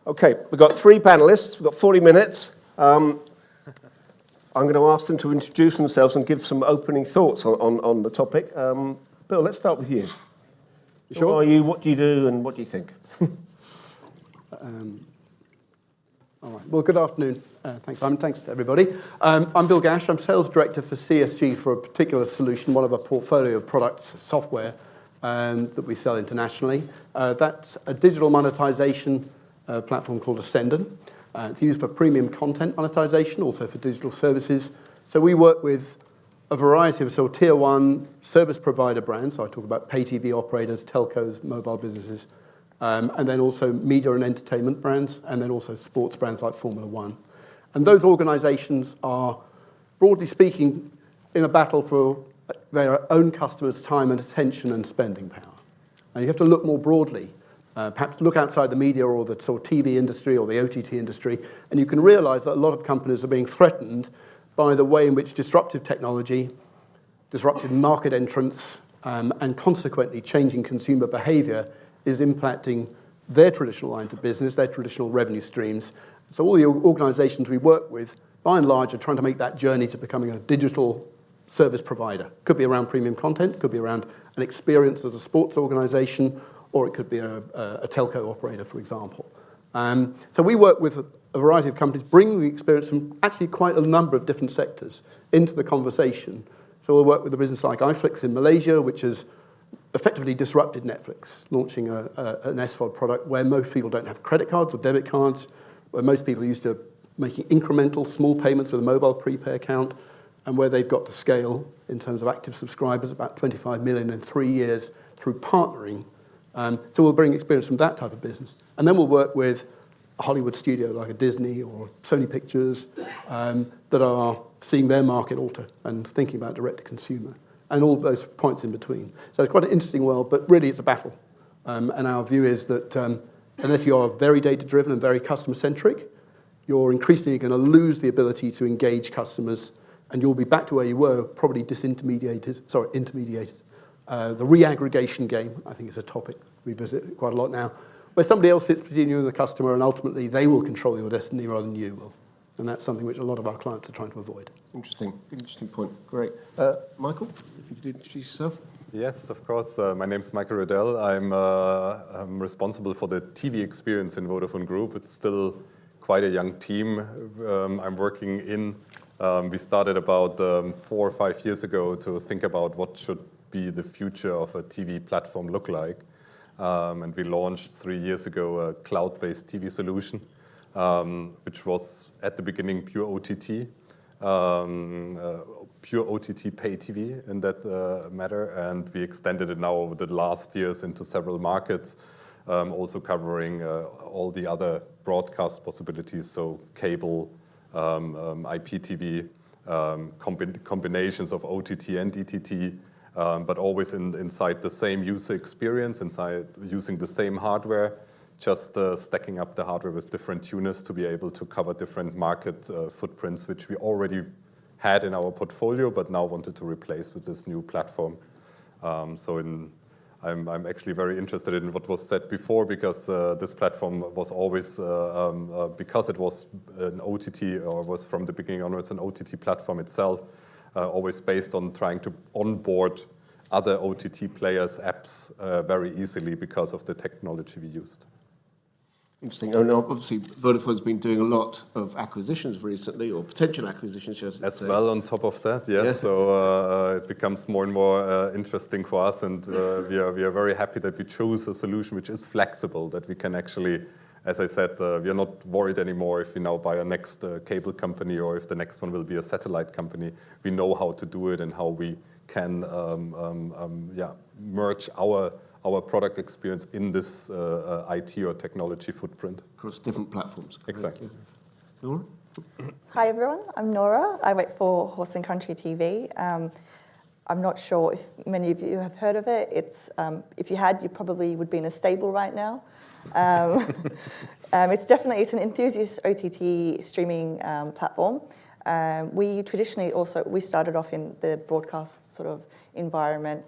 Okay, we've got 3 panelists. We've got 40 minutes. I'm going to ask them to introduce themselves and give some opening thoughts on the topic. Bill, let's start with you. Sure. Who are you, what do you do, and what do you think? All right. Well, good afternoon. Thanks, Simon. Thanks to everybody. I'm Bill Gash. I'm Sales Director for CSG for a particular solution, one of our portfolio of products, software, that we sell internationally. That's a digital monetization platform called Ascendant. It's used for premium content monetization, also for digital services. So we work with a variety of tier 1 service provider brands. So I talk about pay TV operators, telcos, mobile businesses, and then also media and entertainment brands, and then also sports brands like Formula One. And those organizations are, broadly speaking, in a battle for their own customers' time and attention and spending power. And you have to look more broadly, perhaps look outside the media or the sort of TV industry or the OTT industry, and you can realize that a lot of companies are being threatened by the way in which disruptive technology, disruptive market entrance, and consequently changing consumer behavior is impacting their traditional lines of business, their traditional revenue streams. So all the organizations we work with, by and large, are trying to make that journey to becoming a digital service provider. Could be around premium content, could be around an experience as a sports organization, or it could be a telco operator, for example. So we work with a variety of companies, bringing the experience from actually quite a number of different sectors into the conversation. So we'll work with a business like iFlix in Malaysia, which has effectively disrupted Netflix, launching an SVOD product where most people don't have credit cards or debit cards, where most people are used to making incremental small payments with a mobile prepay account, and where they've got to scale in terms of active subscribers, about 25 million in 3 years through partnering. So we'll bring experience from that type of business. And then we'll work with a Hollywood studio like a Disney or Sony Pictures that are seeing their market alter and thinking about direct-to-consumer and all those points in between. So it's quite an interesting world, but really it's a battle. And our view is that unless you are very data-driven and very customer-centric, you're increasingly going to lose the ability to engage customers, and you'll be back to where you were, probably intermediated. The re-aggregation game, I think, is a topic we visit quite a lot now, where somebody else sits between you and the customer, and ultimately they will control your destiny rather than you will. And that's something which a lot of our clients are trying to avoid. Interesting point. Great. Michael, if you could introduce yourself. Yes, of course. My name is Michael Roedel. I'm responsible for the TV experience in Vodafone Group. It's still quite a young team. I'm working in. We started about 4 or 5 years ago to think about what should be the future of a TV platform look like. And we launched 3 years ago a cloud-based TV solution, which was at the beginning pure OTT. Pure OTT pay TV in that matter, and we extended it now over the last years into several markets, also covering all the other broadcast possibilities, so cable, IPTV, combinations of OTT and DTT, but always inside the same user experience, inside using the same hardware, just stacking up the hardware with different tuners to be able to cover different market footprints, which we already had in our portfolio, but now wanted to replace with this new platform. I'm actually very interested in what was said before, because this platform was always, because it was an OTT, or was from the beginning onwards an OTT platform itself, always based on trying to onboard other OTT players' apps very easily because of the technology we used. Interesting. And obviously, Vodafone's been doing a lot of acquisitions recently, or potential acquisitions, as well on top of that, yes. Yeah. So it becomes more and more interesting for us, and we are very happy that we choose a solution which is flexible, that we can actually, as I said, we are not worried anymore if we now buy a next cable company or if the next one will be a satellite company. We know how to do it and how we can merge our product experience in this IT or technology footprint. Across different platforms. Exactly. Nora? Hi everyone, I'm Nora. I work for Horse and Country TV. I'm not sure if many of you have heard of it. It's if you had, you probably would be in a stable right now. It's an enthusiast OTT streaming platform. We traditionally also, we started off in the broadcast sort of environment.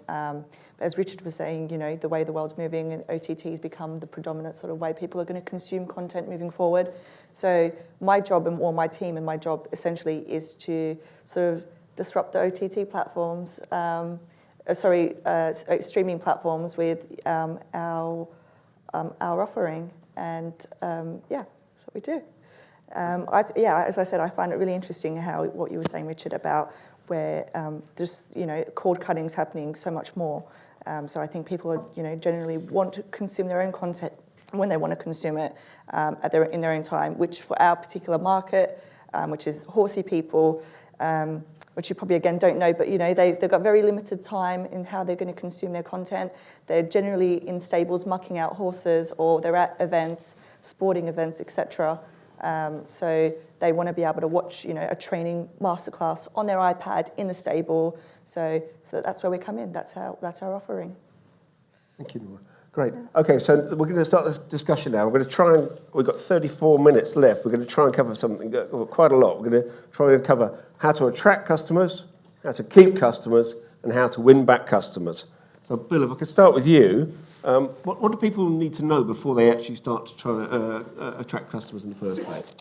As Richard was saying, you know, the way the world's moving, and OTTs become the predominant sort of way people are going to consume content moving forward. So my job, or my team and my job essentially, is to sort of disrupt the OTT platforms, streaming platforms with our offering. And that's what we do. As I said, I find it really interesting how what you were saying, Richard, about where cord cutting is happening so much more. So I think people are, generally want to consume their own content when they want to consume it in their own time, which for our particular market, which is horsey people, which you probably again don't know, but they've got very limited time in how they're going to consume their content. They're generally in stables mucking out horses, or they're at events, sporting events, etc. So they want to be able to watch, a training masterclass on their iPad in the stable. So that's where we come in. That's our offering. Thank you, Nora. Great. Okay, so we're going to start this discussion now. We're going to we've got 34 minutes left. We're going to try and cover something, quite a lot. We're going to try and cover how to attract customers, how to keep customers, and how to win back customers. So, Bill, if I could start with you, what do people need to know before they actually start to try to attract customers in the first place?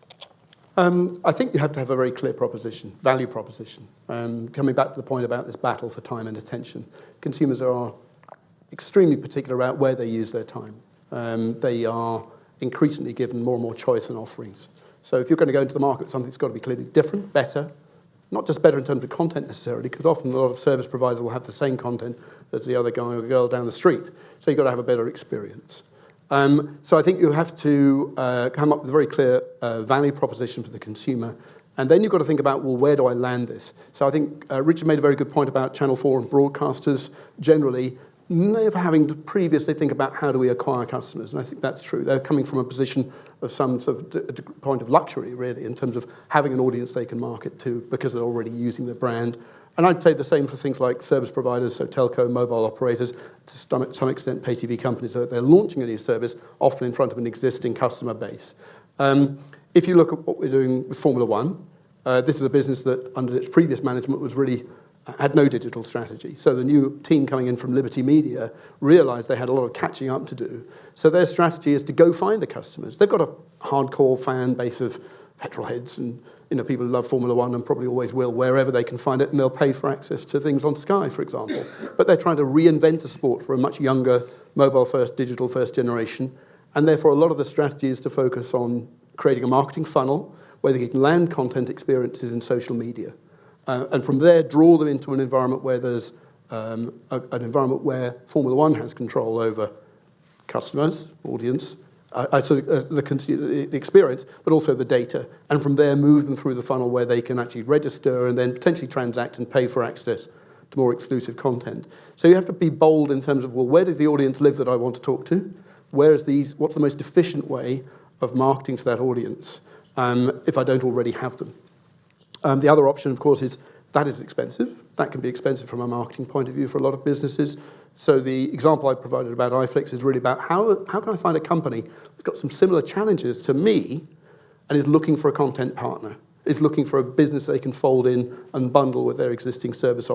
I think you have to have a very clear proposition, value proposition. Coming back to the point about this battle for time and attention, consumers are extremely particular about where they use their time. They are increasingly given more and more choice and offerings. So if you're going to go into the market, something's got to be clearly different, better, not just better in terms of content necessarily, because often a lot of service providers will have the same content as the other guy or girl down the street. So you've got to have a better experience. So I think you have to come up with a very clear value proposition for the consumer. And then you've got to think about, well, where do I land this? So I think Richard made a very good point about Channel 4 and broadcasters generally never having to previously think about how do we acquire customers. And I think that's true. They're coming from a position of some sort of point of luxury, really, in terms of having an audience they can market to because they're already using the brand. And I'd say the same for things like service providers, so telco, mobile operators, to some extent pay TV companies. So they're launching a new service, often in front of an existing customer base. If you look at what we're doing with Formula One, this is a business that under its previous management was really had no digital strategy. So the new team coming in from Liberty Media realized they had a lot of catching up to do. So their strategy is to go find the customers. They've got a hardcore fan base of petrol heads and people who love Formula One and probably always will wherever they can find it, and they'll pay for access to things on Sky, for example. But they're trying to reinvent a sport for a much younger, mobile-first, digital-first generation. And therefore, a lot of the strategy is to focus on creating a marketing funnel where they can land content experiences in social media. And from there, draw them into an environment where there's an environment where Formula One has control over customers, audience, the experience, but also the data. And from there, move them through the funnel where they can actually register and then potentially transact and pay for access to more exclusive content. So you have to be bold in terms of, well, where does the audience live that I want to talk to? What's the most efficient way of marketing to that audience if I don't already have them? The other option, of course, is that is expensive. That can be expensive from a marketing point of view for a lot of businesses. So the example I provided about iFlix is really about how can I find a company that's got some similar challenges to me and is looking for a content partner, is looking for a business they can fold in and bundle with their existing service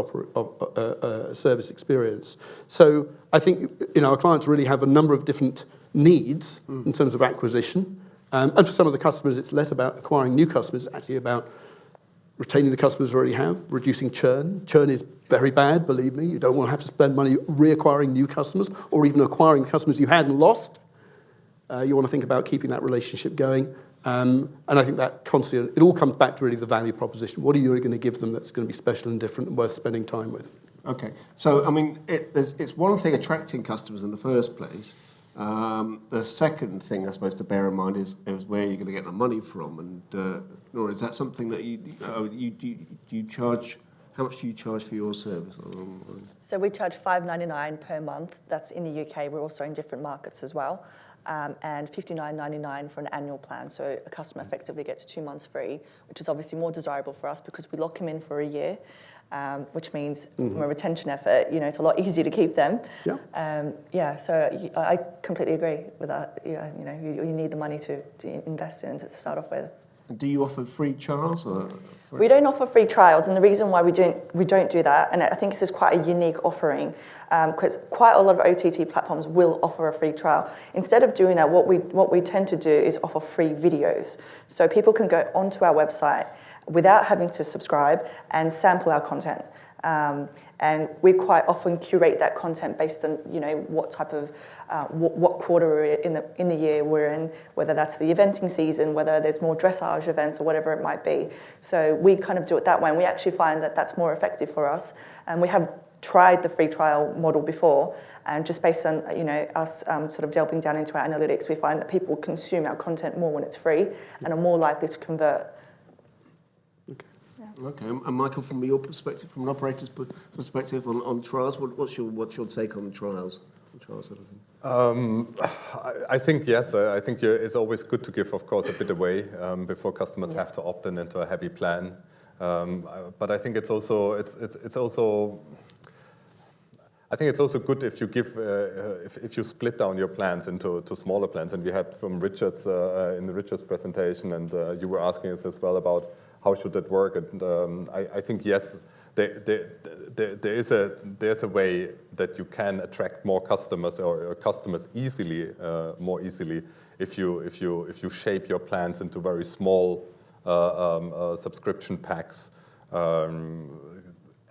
experience. So I think our clients really have a number of different needs in terms of acquisition. And for some of the customers, it's less about acquiring new customers, it's actually about retaining the customers we already have, reducing churn. Churn is very bad, believe me. You don't want to have to spend money reacquiring new customers or even acquiring customers you had and lost. You want to think about keeping that relationship going. And I think that constantly, it all comes back to really the value proposition. What are you going to give them that's going to be special and different and worth spending time with? Okay. So, I mean, it's one thing attracting customers in the first place. The second thing, I suppose, to bear in mind is where you're going to get the money from. And Nora, is that something that you charge? How much do you charge for your service? So we charge $5.99 per month. That's in the UK. We're also in different markets as well. And $59.99 for an annual plan. So a customer effectively gets 2 months free, which is obviously more desirable for us because we lock them in for a year. Which means from a retention effort, it's a lot easier to keep them. Yeah. So I completely agree with that. Yeah, you need the money to invest in to start off with. Do you offer free trials? Or? We don't offer free trials, and the reason why we don't do that, and I think this is quite a unique offering, because quite a lot of OTT platforms will offer a free trial. Instead of doing that, what we tend to do is offer free videos, so people can go onto our website without having to subscribe and sample our content. And we quite often curate that content based on what type of what quarter we're in the year we're in, whether that's the eventing season, whether there's more dressage events or whatever it might be. So we kind of do it that way, and we actually find that that's more effective for us. And we have tried the free trial model before, and just based on us sort of delving down into our analytics, we find that people consume our content more when it's free and are more likely to convert. Okay, and Michael, from your perspective, from an operator's perspective on trials, what's your take on trials? Sort of thing? I think yes. I think it's always good to give, of course, a bit away before customers have to opt in into a heavy plan. But I think it's also I think it's also good if you give if you split down your plans into smaller plans. And we had from Richard's in Richard's presentation, and you were asking us as well about how should that work. And I think yes, there's a way that you can attract more customers or customers easily, more easily, if you shape your plans into very small subscription packs.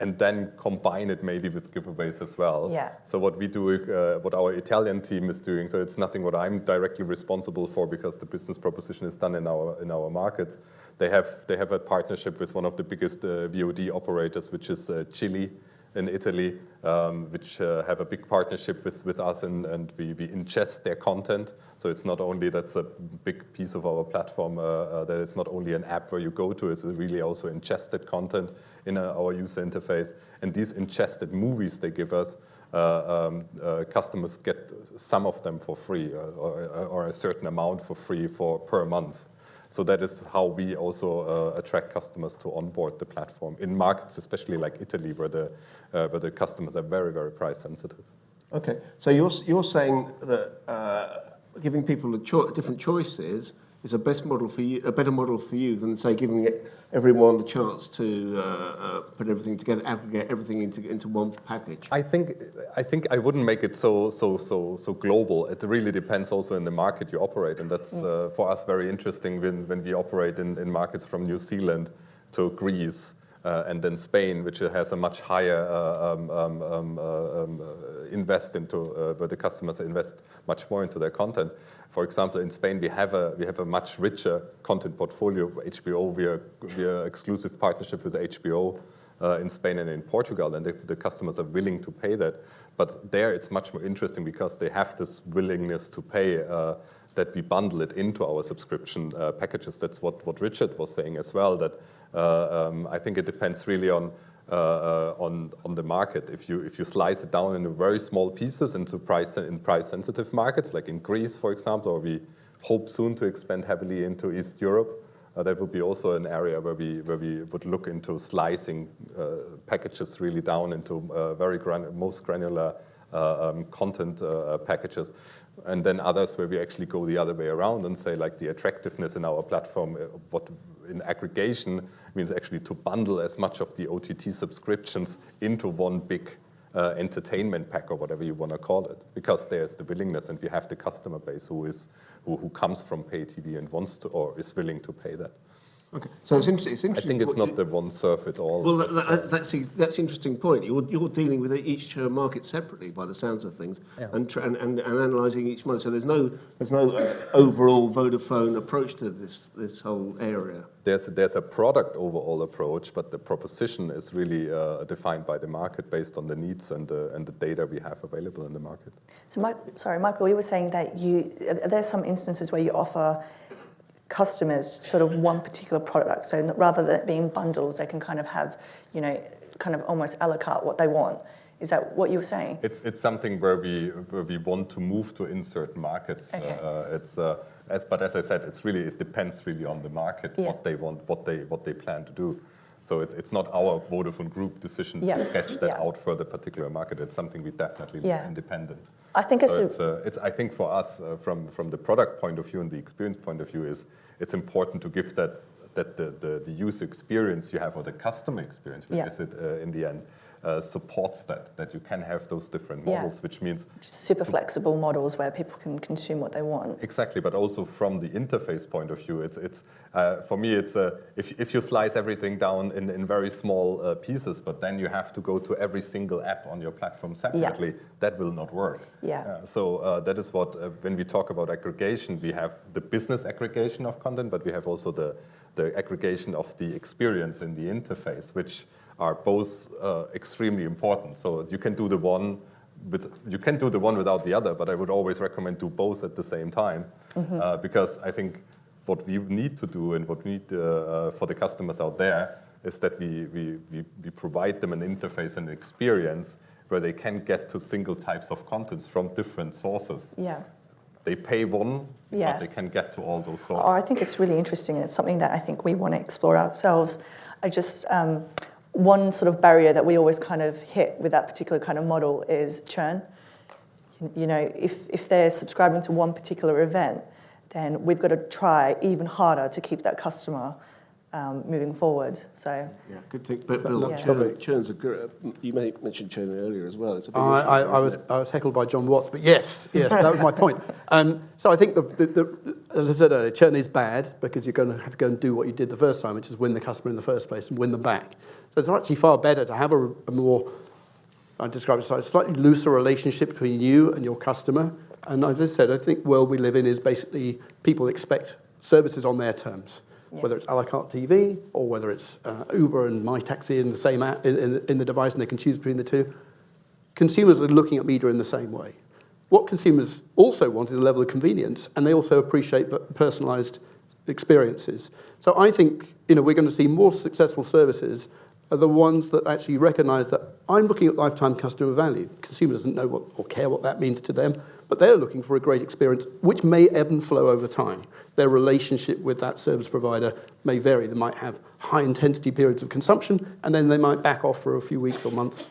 And then combine it maybe with giveaways as well. Yeah. So what we do, what our Italian team is doing, so it's nothing what I'm directly responsible for because the business proposition is done in our market. They have a partnership with one of the biggest VOD operators, which is Chili in Italy, which have a big partnership with us, and we ingest their content. So it's not only that's a big piece of our platform, that it's not only an app where you go to, it's really also ingested content in our user interface. And these ingested movies they give us, customers get some of them for free or a certain amount for free per month. So that is how we also attract customers to onboard the platform in markets, especially like Italy, where the customers are very, very price sensitive. Okay, so you're saying that giving people different choices is a better model for you than, say, giving everyone the chance to put everything together, aggregate everything into one package. I think I wouldn't make it so global. It really depends also in the market you operate, and that's for us very interesting when we operate in markets from New Zealand to Greece. And then Spain, which has a much higher invest into where the customers invest much more into their content. For example, in Spain we have a much richer content portfolio. HBO, we are exclusive partnership with HBO in Spain and in Portugal, and the customers are willing to pay that. But there it's much more interesting because they have this willingness to pay. That we bundle it into our subscription packages. That's what Richard was saying as well. That I think it depends really on the market. If you slice it down into very small pieces into price sensitive markets, like in Greece, for example, or we hope soon to expand heavily into East Europe. That would be also an area where we would look into slicing packages really down into most granular content packages, and then others where we actually go the other way around and say, like, the attractiveness in our platform, what in aggregation means actually to bundle as much of the OTT subscriptions into one big entertainment pack or whatever you want to call it, because there's the willingness and we have the customer base who comes from pay TV and wants to or is willing to pay that. Okay, so it's interesting. I think it's not the one serve it all. Well, that's an interesting point. You're dealing with each market separately, by the sounds of things, and analysing each one. So there's no overall Vodafone approach to this whole area. There's a product overall approach, but the proposition is really defined by the market based on the needs and the data we have available in the market. So, Michael, you were saying that there's some instances where you offer customers sort of one particular product. So rather than it being bundles, they can kind of have, kind of almost a la carte what they want. Is that what you were saying? It's something where we want to move to in certain markets. Okay. But as I said, it depends really on the market, what they want, what they plan to do. So it's not our Vodafone Group decision Yeah. to sketch that Yeah. out for the particular market. It's something we definitely Yeah. independent. I think it's, So I think for us, from the product point of view and the experience point of view, it's important to give that the user experience you have, or the customer experience, which Yeah. is it in the end, supports that you can have those different Yeah. models, which means super flexible models where people can consume what they want. exactly, but also from the interface point of view, it's for me, it's if you slice everything down in very small pieces, but then you have to go to every single app on your platform separately, that will not work. Yeah. So that is what, when we talk about aggregation, we have the business aggregation of content, but we have also the aggregation of the experience in the interface, which are both extremely important. So you can do the one without the other, but I would always recommend do both at the same time, because I think what we need to do and what we need for the customers out there is that we provide them an interface and experience where they can get to single types of contents from different sources. Yeah. They pay one, Yeah. but they can get to all those sources. Oh, I think it's really interesting, and it's something that I think we want to explore ourselves. I just, one sort of barrier that we always kind of hit with that particular kind of model is churn. You know, if they're subscribing to one particular event, then we've got to try even harder to keep that customer moving forward. So Yeah, good thing. But Bill, Yeah. churn's a great. You mentioned churn earlier as well. It's a big I issue, was isn't it? I was heckled by John Watts, but yes, that was my point. So I think as I said earlier, churn is bad because you're going to have to go and do what you did the first time, which is win the customer in the first place and win them back. So it's actually far better to have a more, I describe it as a slightly looser relationship between you and your customer. And as I said, I think the world we live in is basically people expect services on their terms. Yeah. Whether it's a la carte TV or whether it's Uber and My Taxi in the same app, in the device, and they can choose between the two. Consumers are looking at media in the same way. What consumers also want is a level of convenience, and they also appreciate personalised experiences. So I think we're going to see more successful services are the ones that actually recognise that I'm looking at lifetime customer value. Consumer doesn't know what or care what that means to them, but they're looking for a great experience, which may ebb and flow over time. Their relationship with that service provider may vary. They might have high intensity periods of consumption, and then they might back off for a few weeks or months.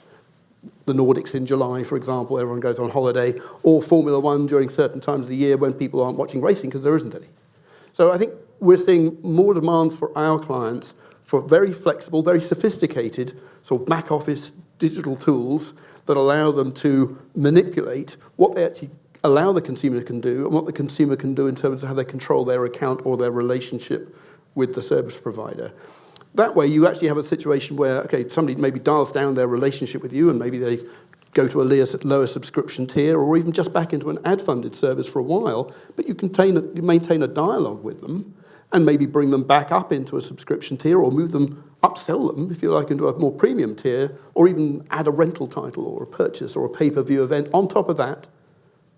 The Nordics in July, for example, everyone goes on holiday, or Formula One during certain times of the year when people aren't watching racing because there isn't any. So I think we're seeing more demands for our clients for very flexible, very sophisticated sort of back office digital tools that allow them to manipulate what they actually allow the consumer can do and what the consumer can do in terms of how they control their account or their relationship with the service provider. That way you actually have a situation where, okay, somebody maybe dials down their relationship with you and maybe they go to a lower subscription tier or even just back into an ad-funded service for a while, but you maintain a dialogue with them and maybe bring them back up into a subscription tier or move them, upsell them, if you like, into a more premium tier, or even add a rental title or a purchase or a pay-per-view event on top of that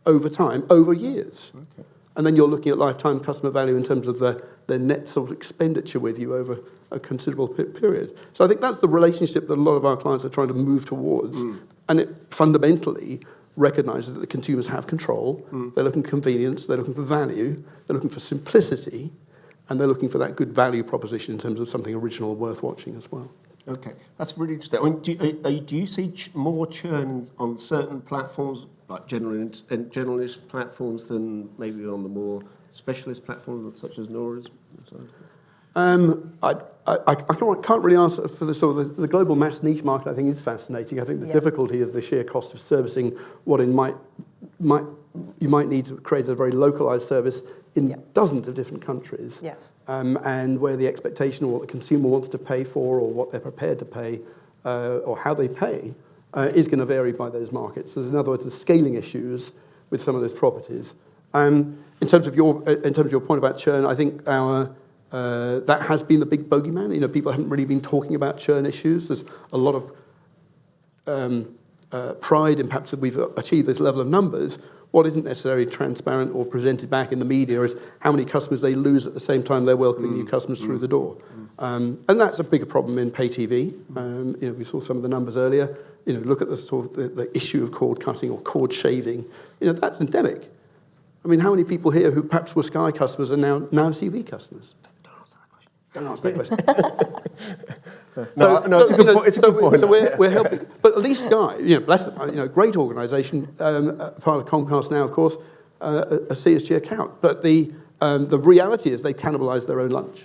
over time, over years. Okay. And then you're looking at lifetime customer value in terms of their net sort of expenditure with you over a considerable period. So I think that's the relationship that a lot of our clients are trying to move towards. And it fundamentally recognises that the consumers have control, they're looking for convenience, they're looking for value, they're looking for simplicity, and they're looking for that good value proposition in terms of something original worth watching as well. Okay, that's really interesting. I mean, do you see more churn on certain platforms, like generalist platforms, than maybe on the more specialist platforms such as Nora's? I can't really answer for the sort of the global mass niche market. I think is fascinating. I think the difficulty is the sheer cost of servicing what you might need to create a very localized service in dozens of different countries. Yes. And where the expectation or what the consumer wants to pay for or what they're prepared to pay or how they pay is going to vary by those markets. So in other words, the scaling issues with some of those properties. In terms of your point about churn, I think that has been the big bogeyman. People haven't really been talking about churn issues. There's a lot of pride in perhaps that we've achieved this level of numbers. What isn't necessarily transparent or presented back in the media is how many customers they lose at the same time they're welcoming new customers through the door. And that's a bigger problem in pay TV. We saw some of the numbers earlier. Look at the sort of the issue of cord cutting or cord shaving. That's endemic. I mean, how many people here who perhaps were Sky customers are now TV customers? Don't answer that question. No, it's a good point. It's a good point. So we're helping, but at least Sky, bless them, great organisation, part of Comcast now, of course, a CSG account. But the reality is they cannibalised their own lunch.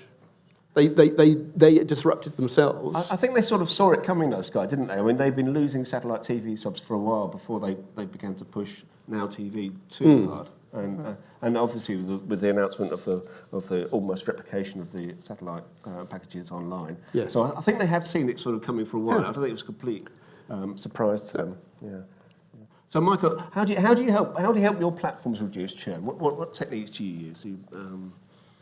They disrupted themselves. I think they sort of saw it coming, though, Sky, didn't they? I mean, they've been losing satellite TV subs for a while before they began to push Now TV too hard. And obviously with the announcement of the almost replication of the satellite packages online. Yes. So I think they have seen it sort of coming for a while. I don't think it was a complete surprise to them. Yeah. So Michael, how do you help your platforms reduce churn? What techniques do you use?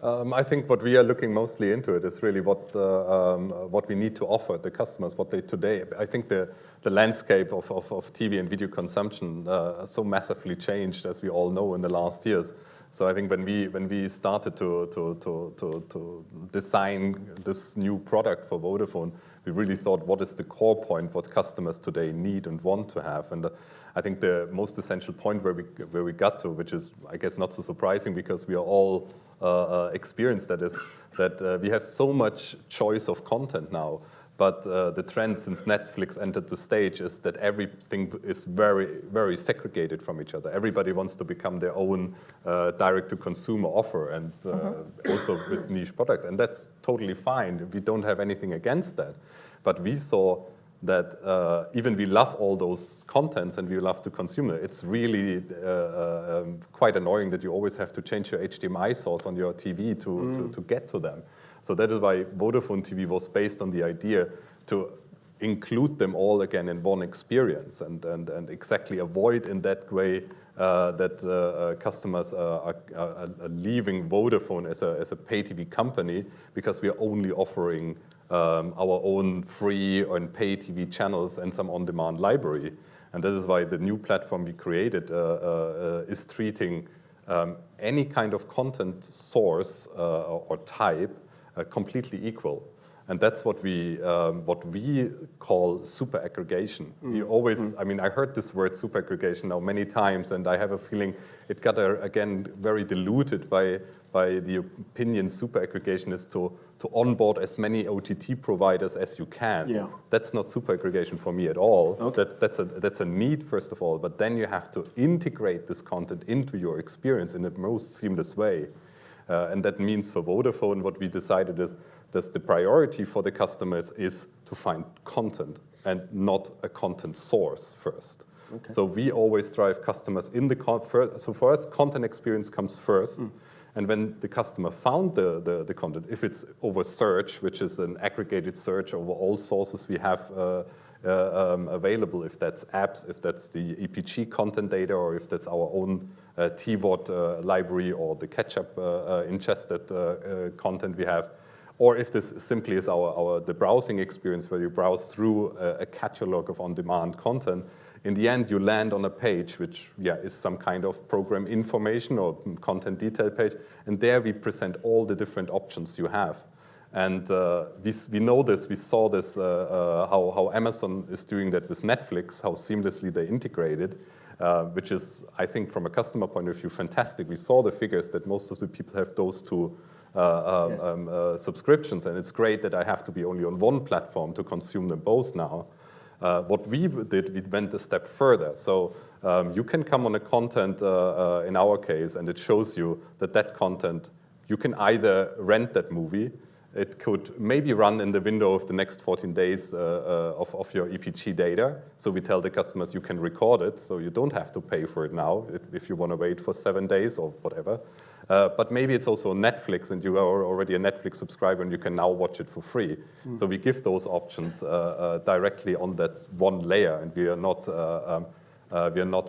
I think what we are looking mostly into it is really what we need to offer the customers, what they today. I think the landscape of TV and video consumption so massively changed, as we all know, in the last years. So I think when we started to design this new product for Vodafone, we really thought, what is the core point, what customers today need and want to have? And I think the most essential point where we got to, which is, I guess, not so surprising because we are all experienced, that is that we have so much choice of content now. But the trend since Netflix entered the stage is that everything is very, very segregated from each other. Everybody wants to become their own direct-to-consumer offer, and also with niche product. And that's totally fine. We don't have anything against that. But we saw that even we love all those contents and we love to consume it, it's really quite annoying that you always have to change your HDMI source on your TV to get to them. So that is why Vodafone TV was based on the idea to include them all again in one experience and exactly avoid in that way that customers are leaving Vodafone as a pay TV company because we are only offering our own free and pay TV channels and some on-demand library. And this is why the new platform we created is treating any kind of content source or type completely equal. And that's what we call super aggregation. We always, I mean, I heard this word super aggregation now many times, and I have a feeling it got again very diluted by the opinion super aggregation is to onboard as many OTT providers as you can. Yeah. That's not super aggregation for me at all. Okay. That's a need, first of all, but then you have to integrate this content into your experience in the most seamless way. And that means for Vodafone, what we decided is that the priority for the customers is to find content and not a content source first. Okay. So we always drive customers in the so for us, content experience comes first. And when the customer found the content, if it's over search, which is an aggregated search over all sources we have available, if that's apps, if that's the EPG content data, or if that's our own TVOD library or the catch-up ingested content we have, or if this simply is the browsing experience where you browse through a catalog of on-demand content, in the end you land on a page which is some kind of program information or content detail page, and there we present all the different options you have. And we know this, we saw this, how Amazon is doing that with Netflix, how seamlessly they integrated, which is, I think, from a customer point of view, fantastic. We saw the figures that most of the people have those two subscriptions, and it's great that I have to be only on one platform to consume them both now. What we did, we went a step further. So you can come on a content, in our case, and it shows you that content, you can either rent that movie. It could maybe run in the window of the next 14 days of your EPG data. So we tell the customers you can record it, so you don't have to pay for it now if you want to wait for 7 days or whatever. But maybe it's also Netflix, and you are already a Netflix subscriber, and you can now watch it for free. So we give those options directly on that one layer, and we are not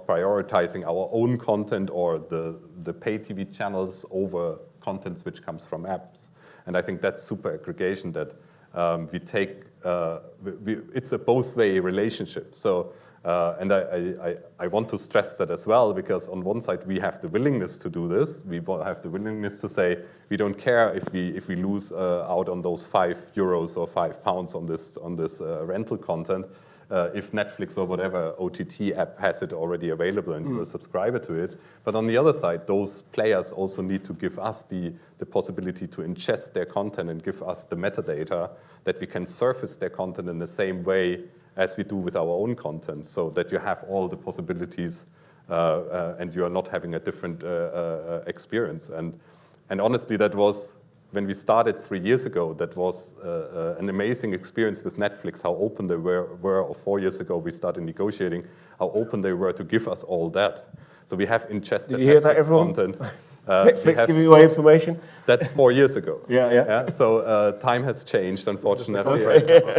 prioritizing our own content or the pay TV channels over contents which comes from apps. And I think that's super aggregation that we take. It's a both-way relationship. So, and I want to stress that as well, because on one side we have the willingness to do this. We have the willingness to say we don't care if we lose out on those €5 or £5 on this rental content. if Netflix or whatever OTT app has it already available and you're a subscriber to it. But on the other side, those players also need to give us the possibility to ingest their content and give us the metadata that we can surface their content in the same way as we do with our own content, so that you have all the possibilities and you are not having a different experience. And honestly, that was, when we started 3 years ago, that was an amazing experience with Netflix, how open they were, or 4 years ago we started negotiating, how open they were to give us all that. So we have ingested Did you hear Netflix that, everyone? content. Netflix giving away information? That's 4 years ago. Yeah. So time has changed, unfortunately,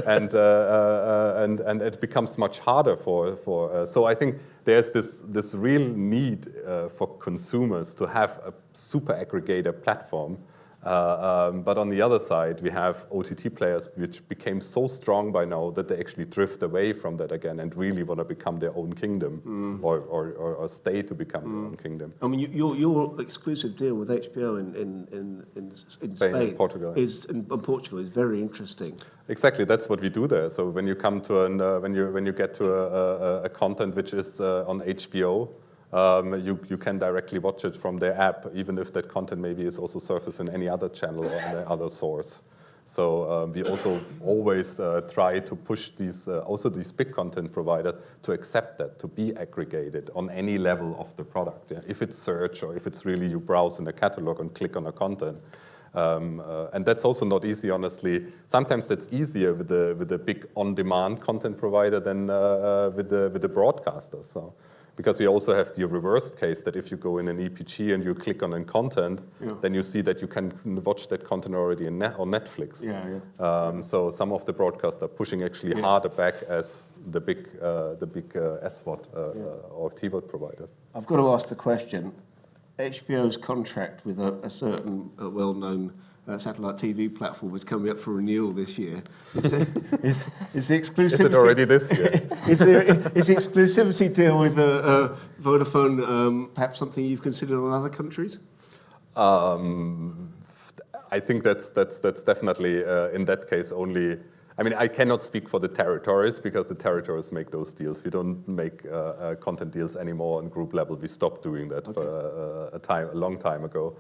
and it becomes much harder for. So I think there's this real need for consumers to have a super aggregator platform. But on the other side, we have OTT players which became so strong by now that they actually drift away from that again and really want to become their own kingdom or stay to become their own kingdom. I mean, your exclusive deal with HBO in Spain and Portugal. and Portugal is very interesting. Exactly, that's what we do there. So when you come to when you get to a content which is on HBO. You can directly watch it from their app, even if that content maybe is also surfaced in any other channel or any other source. So we also always try to push these big content providers to accept that, to be aggregated on any level of the product. Yeah? If it's search or if it's really you browse in the catalog and click on a content. And that's also not easy, honestly. Sometimes it's easier with the big on-demand content provider than with the broadcasters. So. Because we also have the reversed case that if you go in an EPG and you click on a content, then you see that you can watch that content already on Netflix. So some of the broadcasts are pushing actually harder back as the big SVOD or TVOD providers. I've got to ask the question. HBO's contract with a certain well-known satellite TV platform is coming up for renewal this year. Is the exclusivity? Is it already this year? Is the exclusivity deal with Vodafone perhaps something you've considered on other countries? I think that's definitely in that case only. I mean, I cannot speak for the territories because the territories make those deals. We don't make content deals anymore on group level. We stopped doing that for a long time ago.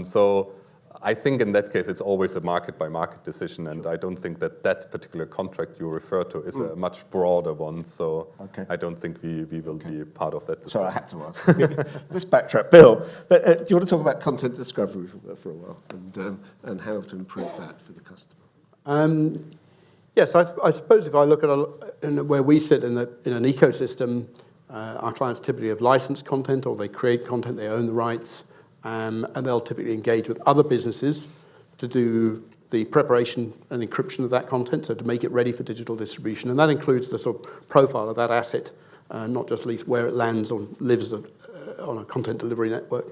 So I think in that case it's always a market-by-market decision, and I don't think that particular contract you refer to is a much broader one. So I don't think we will be part of that discussion. Sorry, I had to ask. Let's backtrack. Bill, do you want to talk about content discovery for a while and how to improve that for the customer? Yes, I suppose if I look at where we sit in an ecosystem, our clients typically have licensed content or they create content, they own the rights, and they'll typically engage with other businesses to do the preparation and encryption of that content, so to make it ready for digital distribution. And that includes the sort of profile of that asset, not just least where it lands or lives on a content delivery network,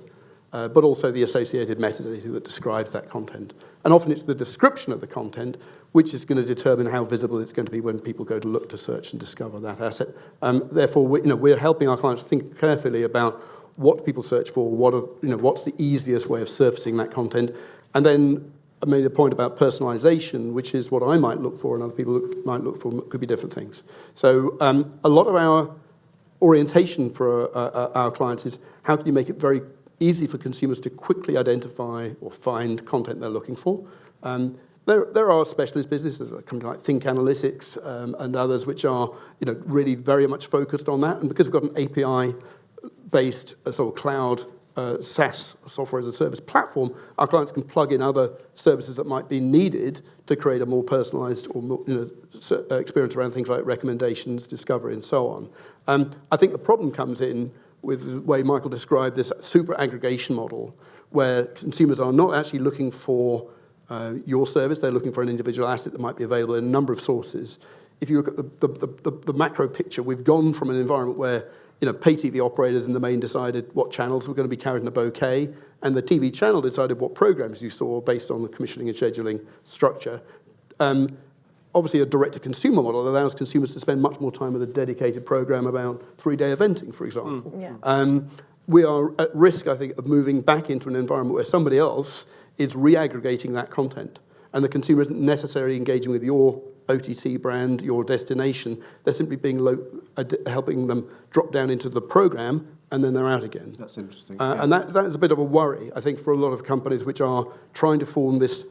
but also the associated metadata that describes that content. And often it's the description of the content which is going to determine how visible it's going to be when people go to look to search and discover that asset. Therefore, we're helping our clients think carefully about what people search for, what's the easiest way of surfacing that content. And then I made a point about personalization, which is what I might look for and other people might look for, could be different things. So a lot of our orientation for our clients is how can you make it very easy for consumers to quickly identify or find content they're looking for. There are specialist businesses, a company like Think Analytics and others, which are really very much focused on that. And because we've got an API-based sort of cloud SaaS, software as a service platform, our clients can plug in other services that might be needed to create a more personalized or more, experience around things like recommendations, discovery, and so on. I think the problem comes in with the way Michael described this super aggregation model, where consumers are not actually looking for your service, they're looking for an individual asset that might be available in a number of sources. If you look at the macro picture, we've gone from an environment where pay TV operators in the main decided what channels were going to be carried in a bouquet, and the TV channel decided what programs you saw based on the commissioning and scheduling structure. Obviously, a direct-to-consumer model allows consumers to spend much more time with a dedicated program about 3-day eventing, for example. We are at risk, I think, of moving back into an environment where somebody else is re-aggregating that content. and the consumer isn't necessarily engaging with your OTT brand, your destination. They're simply helping them drop down into the program, and then they're out again. That's interesting. And that is a bit of a worry, I think, for a lot of companies which are trying to form this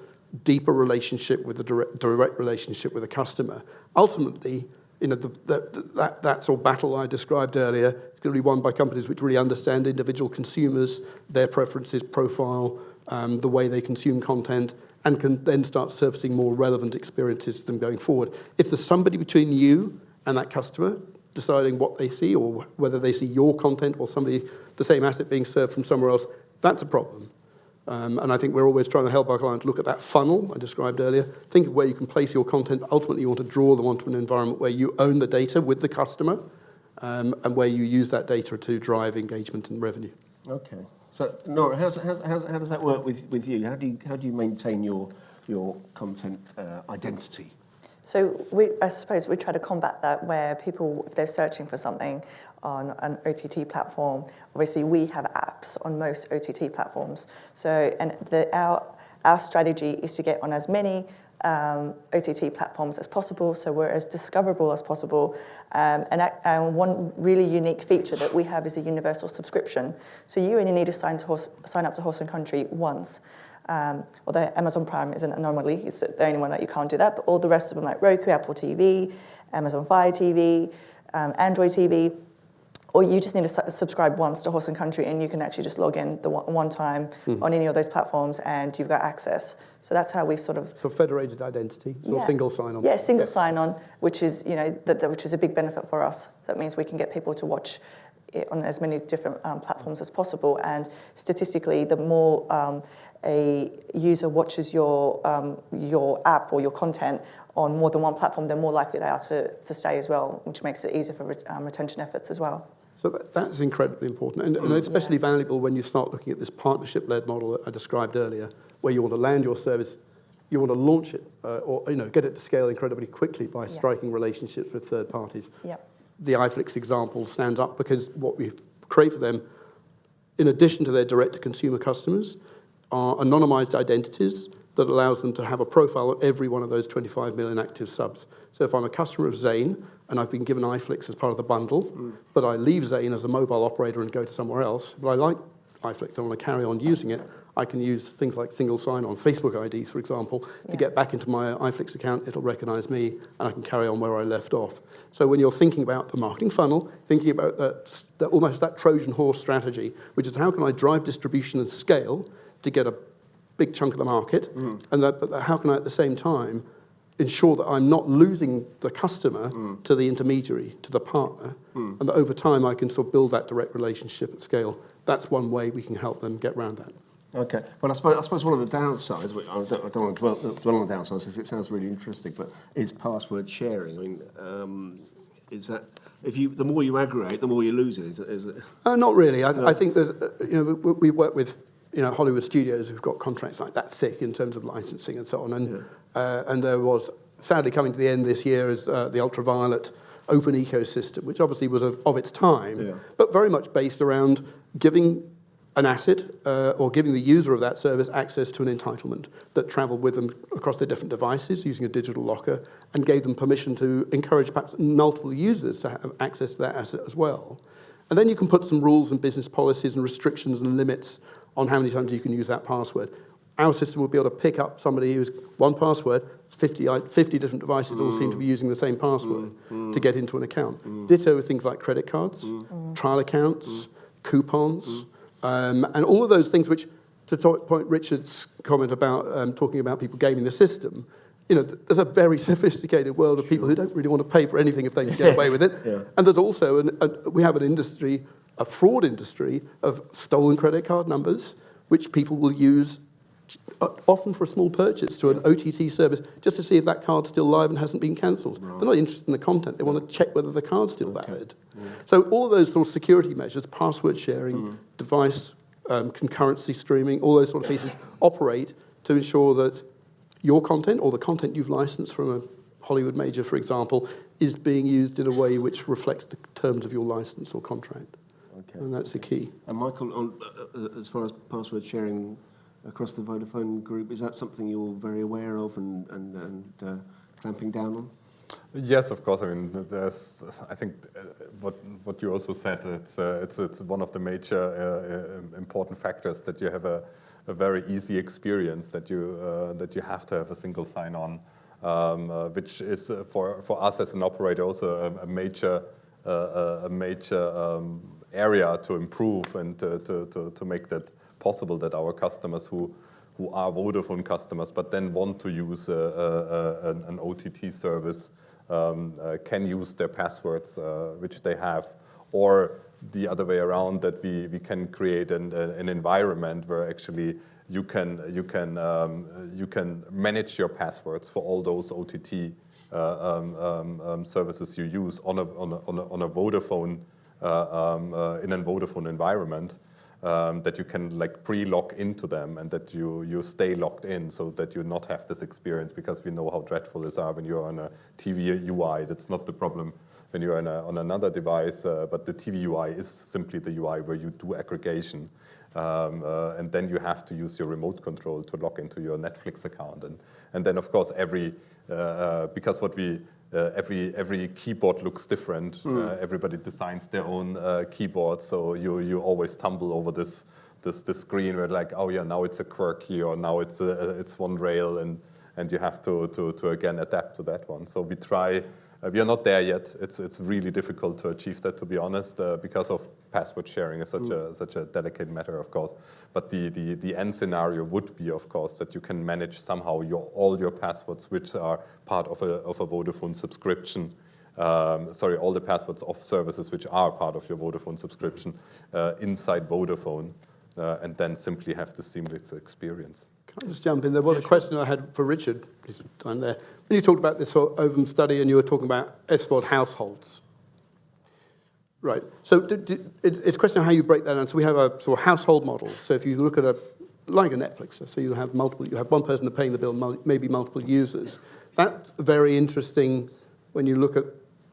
deeper relationship with the direct relationship with the customer. Ultimately, that sort of battle I described earlier is going to be won by companies which really understand individual consumers, their preferences, profile, the way they consume content, and can then start surfacing more relevant experiences to them going forward. If there's somebody between you and that customer deciding what they see, or whether they see your content or the same asset being served from somewhere else, that's a problem. And I think we're always trying to help our clients look at that funnel I described earlier. Think of where you can place your content. Ultimately, you want to draw them onto an environment where you own the data with the customer, and where you use that data to drive engagement and revenue. Okay. So, Nora, how does that work with you? How do you maintain your content identity? So I suppose we try to combat that where people, if they're searching for something on an OTT platform, obviously we have apps on most OTT platforms. So, and our strategy is to get on as many OTT platforms as possible, so we're as discoverable as possible. And one really unique feature that we have is a universal subscription. So you only need to sign up to Horse and Country once. Although Amazon Prime is an anomaly, it's the only one that you can't do that, but all the rest of them like Roku, Apple TV, Amazon Fire TV, Android TV, or you just need to subscribe once to Horse and Country and you can actually just log in the one time on any of those platforms and you've got access. So that's how we sort of... So federated identity, so single sign-on. Yeah, single sign-on, which is, which is a big benefit for us. That means we can get people to watch it on as many different platforms as possible. And statistically, the more a user watches your app or your content on more than one platform, they're more likely they are to stay as well, which makes it easier for retention efforts as well. So that's incredibly important, and especially valuable when you start looking at this partnership-led model that I described earlier, where you want to land your service, you want to launch it, or get it to scale incredibly quickly by striking relationships with third parties. Yep. The iFlix example stands up because what we create for them, in addition to their direct-to-consumer customers, are anonymized identities that allows them to have a profile of every one of those 25 million active subs. So if I'm a customer of Zain, and I've been given iFlix as part of the bundle, but I leave Zain as a mobile operator and go to somewhere else, but I like iFlix, I want to carry on using it, I can use things like single sign-on, Facebook IDs, for example, to get back into my iFlix account. It'll recognize me, and I can carry on where I left off. So when you're thinking about the marketing funnel, thinking about almost that Trojan horse strategy, which is how can I drive distribution and scale to get a big chunk of the market, but how can I at the same time ensure that I'm not losing the customer to the intermediary, to the partner, and that over time I can sort of build that direct relationship at scale. That's one way we can help them get around that. Okay. Well, I suppose one of the downsides, which I don't want to dwell on the downsides because it sounds really interesting, but is password sharing. I mean, is that the more you aggregate, the more you lose it? Is it? Not really. I think that we work with Hollywood studios who've got contracts like that thick in terms of licensing and so on. And there was, sadly coming to the end this year, is the Ultraviolet open ecosystem, which obviously was of its time, but very much based around giving an asset or giving the user of that service access to an entitlement that traveled with them across their different devices using a digital locker and gave them permission to encourage perhaps multiple users to have access to that asset as well. And then you can put some rules and business policies and restrictions and limits on how many times you can use that password. Our system will be able to pick up somebody who's one password, 50 different devices all seem to be using the same password to get into an account. Ditto with things like credit cards, trial accounts, coupons, and all of those things which, to point Richard's comment about talking about people gaming the system, there's a very sophisticated world of people who don't really want to pay for anything if they can get away with it. And there's also, we have an industry, a fraud industry of stolen credit card numbers, which people will use often for a small purchase to an OTT service just to see if that card's still live and hasn't been cancelled. Right. They're not interested in the content. They want to check whether the card's still valid. So all of those sort of security measures, password sharing, device concurrency streaming, all those sort of pieces operate to ensure that your content or the content you've licensed from a Hollywood major, for example, is being used in a way which reflects the terms of your license or contract. Okay. And that's the key. And Michael, as far as password sharing across the Vodafone group? Is that something you're very aware of and clamping down on? Yes, of course. I mean, I think what you also said. It's one of the major important factors that you have a very easy experience, that you have to have a single sign-on, which is for us as an operator also a major area to improve and to make that possible, that our customers who are Vodafone customers but then want to use an OTT service can use their passwords which they have, or the other way around, that we can create an environment where actually you can manage your passwords for all those OTT services you use on a Vodafone in a Vodafone environment. That you can like pre-log into them, and that you stay logged in, so that you not have this experience, because we know how dreadful it is when you're on a TV UI. That's not the problem when you're on another device, but the TV UI is simply the UI where you do aggregation. And then you have to use your remote control to log into your Netflix account. And then, of course, because every keyboard looks different. Everybody designs their own keyboard, so you always tumble over this screen where like, oh yeah, now it's a quirky, or now it's one rail, and you have to again adapt to that one. So we try. We are not there yet. It's really difficult to achieve that, to be honest, because of password sharing is such a delicate matter, of course. But the end scenario would be, of course, that you can manage somehow all your passwords, which are part of a Vodafone subscription. All the passwords of services which are part of your Vodafone subscription inside Vodafone, and then simply have the seamless experience. Can I just jump in? There was a question I had for Richard, his time there. When you talked about this sort of Ovum study, and you were talking about SVOD households. Right. So it's a question of how you break that down. So we have a sort of household model. So if you look at like a Netflix, so you have one person paying the bill, maybe multiple users. That's very interesting when you look at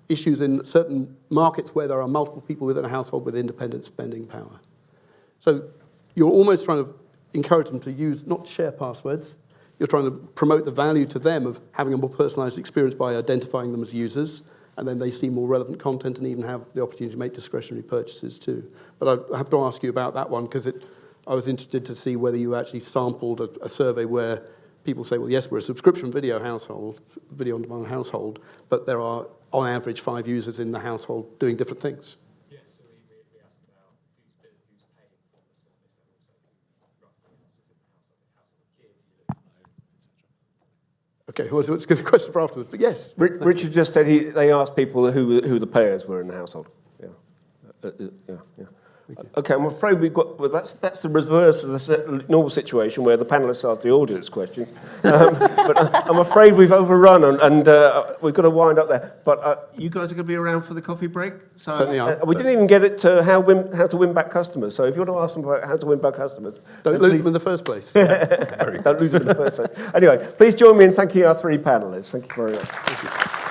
issues in certain markets where there are multiple people within a household with independent spending power. So you're almost trying to encourage them to use, not share passwords. You're trying to promote the value to them of having a more personalized experience by identifying them as users, and then they see more relevant content and even have the opportunity to make discretionary purchases too. But I have to ask you about that one, because I was interested to see whether you actually sampled a survey where people say, well, yes, we're a subscription video on-demand household, but there are, on average, 5 users in the household doing different things. Yes, so we asked about who's paying for the service, and also roughly else is in the household of kids, you live alone, etc. Okay, well, it's a good question for afterwards, but yes. Richard just said they asked people who the payers were in the household. Yeah. Okay, I'm afraid we've got. Well, that's the reverse of the normal situation where the panelists ask the audience questions. But I'm afraid we've overrun, and we've got to wind up there. But you guys are going to be around for the coffee break. So certainly are. We didn't even get it to how to win back customers. So if you want to ask them about how to win back customers, don't lose them in the first place. Don't lose them in the first place. Anyway, please join me in thanking our 3 panelists. Thank you very much. Thank you.